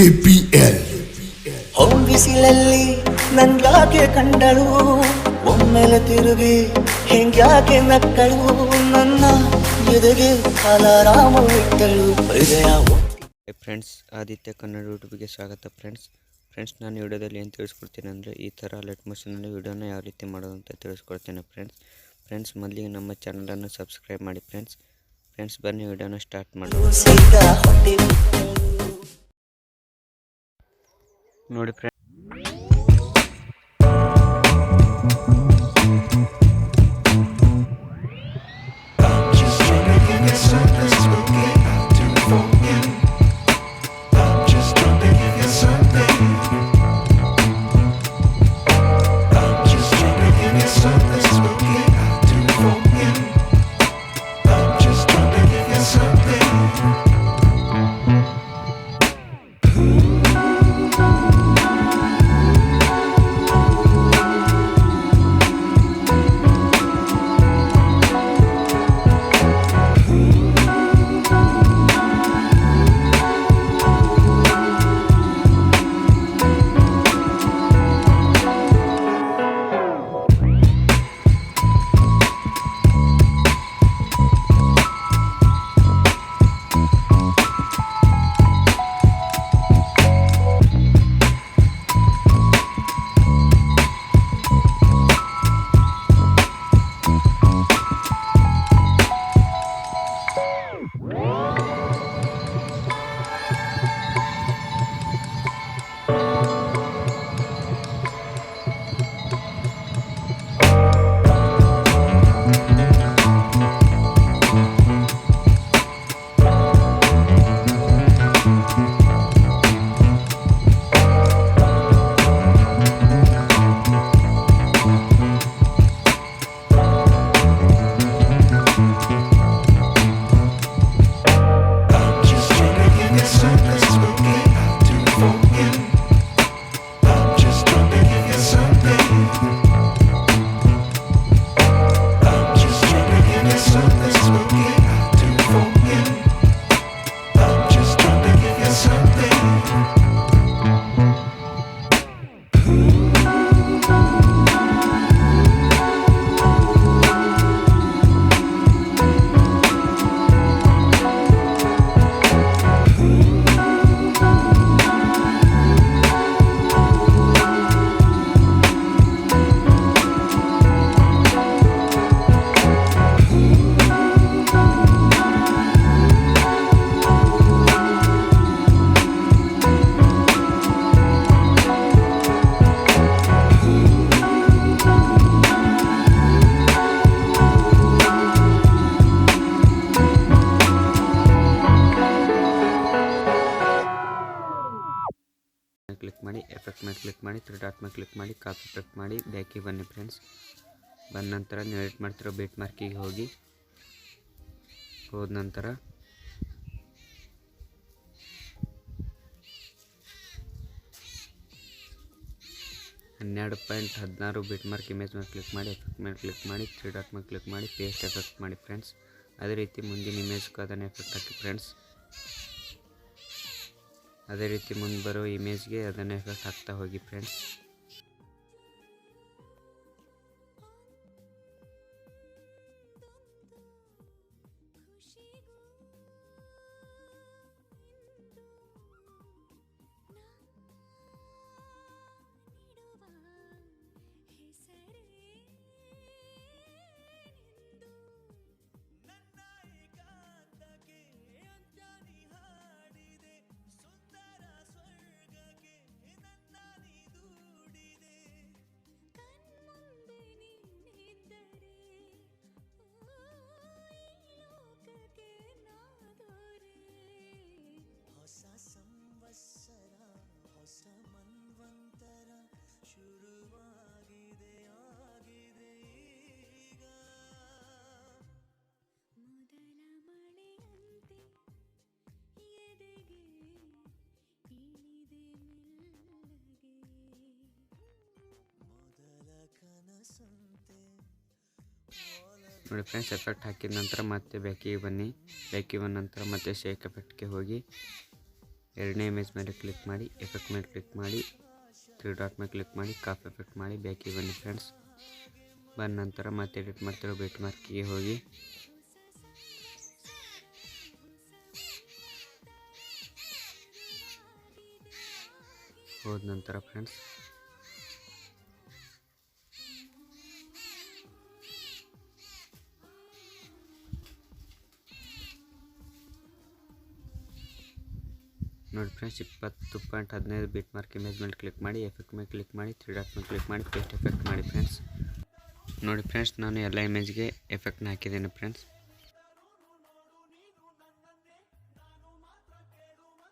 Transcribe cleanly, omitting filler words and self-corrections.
KPL ಹೊಂಬಿಸಿಲಲ್ಲಿ ನನ್ಗಾಕೆ ಕಂಡಳು ಒಮ್ಮೆಲೆ ತಿರುಗಿ ಹಿಂಗ್ಯಾಕೆ ನಕ್ಕಳು ನನ್ನ ಎದೆಗೆ ಅಲಾರಾಮ ಇಟ್ಟಳು ಹೃದಯ ಫ್ರೆಂಡ್ಸ್ ಆದಿತ್ಯ ಕನ್ನಡ ಯೂಟ್ಯೂಬ್ಗೆ ಸ್ವಾಗತ ಫ್ರೆಂಡ್ಸ್ ನಾನು ವಿಡಿಯೋದಲ್ಲಿ ಏನು ತಿಳಿಸ್ಕೊಡ್ತೀನಿ ಅಂದರೆ ಈ ಥರ ಲೆಟ್ ಮೋಷನಲ್ಲಿ ವಿಡಿಯೋನ ಯಾವ ರೀತಿ ಮಾಡೋದು ಅಂತ ತಿಳಿಸ್ಕೊಡ್ತೇನೆ ಫ್ರೆಂಡ್ಸ್ ಮೊದಲಿಗೆ ನಮ್ಮ ಚಾನಲನ್ನು ಸಬ್ಸ್ಕ್ರೈಬ್ ಮಾಡಿ ಫ್ರೆಂಡ್ಸ್ ಬನ್ನಿ ವಿಡಿಯೋನ ಸ್ಟಾರ್ಟ್ ಮಾಡೋಣ ನೋಡಿ ಫ್ರೆಂಡ್ಸ್ ಕ್ಲಿಕ್ ಮಾಡಿ ಎಫೆಕ್ಟ್ ಮೇಲೆ ಕ್ಲಿಕ್ ಮಾಡಿ ತ್ರೀ ಡಾಟ್ ಮೇಲೆ ಕ್ಲಿಕ್ ಮಾಡಿ ಕಾಪಿ ಪೇಸ್ಟ್ ಮಾಡಿ ಬ್ಯಾಕಿಗೆ ಬನ್ನಿ ಫ್ರೆಂಡ್ಸ್. ಬಂದ ನಂತರ ನೀವು ಎಡಿಟ್ ಮಾಡ್ತಿರೋ ಬೇಟ್ ಮಾರ್ಕಿಗೆ ಹೋದ ನಂತರ (12.16) ಬೇಟ್ ಮಾರ್ಕ್ ಇಮೇಜ್ ಮೇಲೆ ಕ್ಲಿಕ್ ಮಾಡಿ ಎಫೆಕ್ಟ್ ಮೇಲೆ ಕ್ಲಿಕ್ ಮಾಡಿ ತ್ರೀ ಡಾಟ್ ಮೇಲೆ ಕ್ಲಿಕ್ ಮಾಡಿ ಪೇಸ್ಟ್ ಎಫೆಕ್ಟ್ ಮಾಡಿ ಫ್ರೆಂಡ್ಸ್. ಅದೇ ರೀತಿ ಮುಂದಿನ ಇಮೇಜ್ಗೂ ಅದನ್ನು ಎಫೆಕ್ಟ್ ಹಾಕಿ ಫ್ರೆಂಡ್ಸ್. ಅದೇ ರೀತಿ ಮುಂದೆ ಬರೋ ಇಮೇಜ್ಗೆ ಅದನ್ನು ಎಫೆಕ್ಟ್ ಹಾಕ್ತಾ ಹೋಗಿ ಫ್ರೆಂಡ್ಸ್. ನೋಡಿ ಫ್ರೆಂಡ್ಸ್, ಎಫೆಕ್ಟ್ ಹಾಕಿದ ನಂತರ ಮತ್ತೆ ಬ್ಯಾಕಿಗೆ ಬನ್ನಿ. ಬ್ಯಾಕಿಗೆ ಬಂದ ನಂತರ ಮತ್ತೆ ಶೇಕ್ ಎಫೆಕ್ಟ್ಗೆ ಹೋಗಿ ಎರಡನೇ ಇಮೇಜ್ ಮೇಲೆ ಕ್ಲಿಕ್ ಮಾಡಿ ಎಫೆಕ್ಟ್ ಮೇಲೆ ಕ್ಲಿಕ್ ಮಾಡಿ 3 ಡಾಟ್ ಮೇಲೆ ಕ್ಲಿಕ್ ಮಾಡಿ ಕಾಫ್ ಎಫೆಕ್ಟ್ ಮಾಡಿ ಬ್ಯಾಕಿಗೆ ಬನ್ನಿ ಫ್ರೆಂಡ್ಸ್. ಬಂದ ನಂತರ ಮತ್ತೆ ಎಡಿಟ್ ಮಾಡ್ತಿರೋ ಬಿಟ್ ಮಾರ್ಕಿಗೆ ಹೋಗಿ ಹೋದ ನಂತರ ಫ್ರೆಂಡ್ಸ್ ನೋಡಿ ಫ್ರೆಂಡ್ಸ್ 20.15 ಬಿಟ್ ಮಾರ್ಕ್ ಇಮೇಜ್ ಮೇಲೆ ಕ್ಲಿಕ್ ಮಾಡಿ ಎಫೆಕ್ಟ್ ಮೇಲೆ ಕ್ಲಿಕ್ ಮಾಡಿ 3 ಡಾಟ್ ಮೇಲೆ ಕ್ಲಿಕ್ ಮಾಡಿ ಪೇಸ್ಟ್ ಎಫೆಕ್ಟ್ ಮಾಡಿ ಫ್ರೆಂಡ್ಸ್. ನೋಡಿ ಫ್ರೆಂಡ್ಸ್ ನಾನು ಎಲ್ಲ ಇಮೇಜ್ಗೆ ಎಫೆಕ್ಟ್ನ ಹಾಕಿದ್ದೇನೆ ಫ್ರೆಂಡ್ಸ್.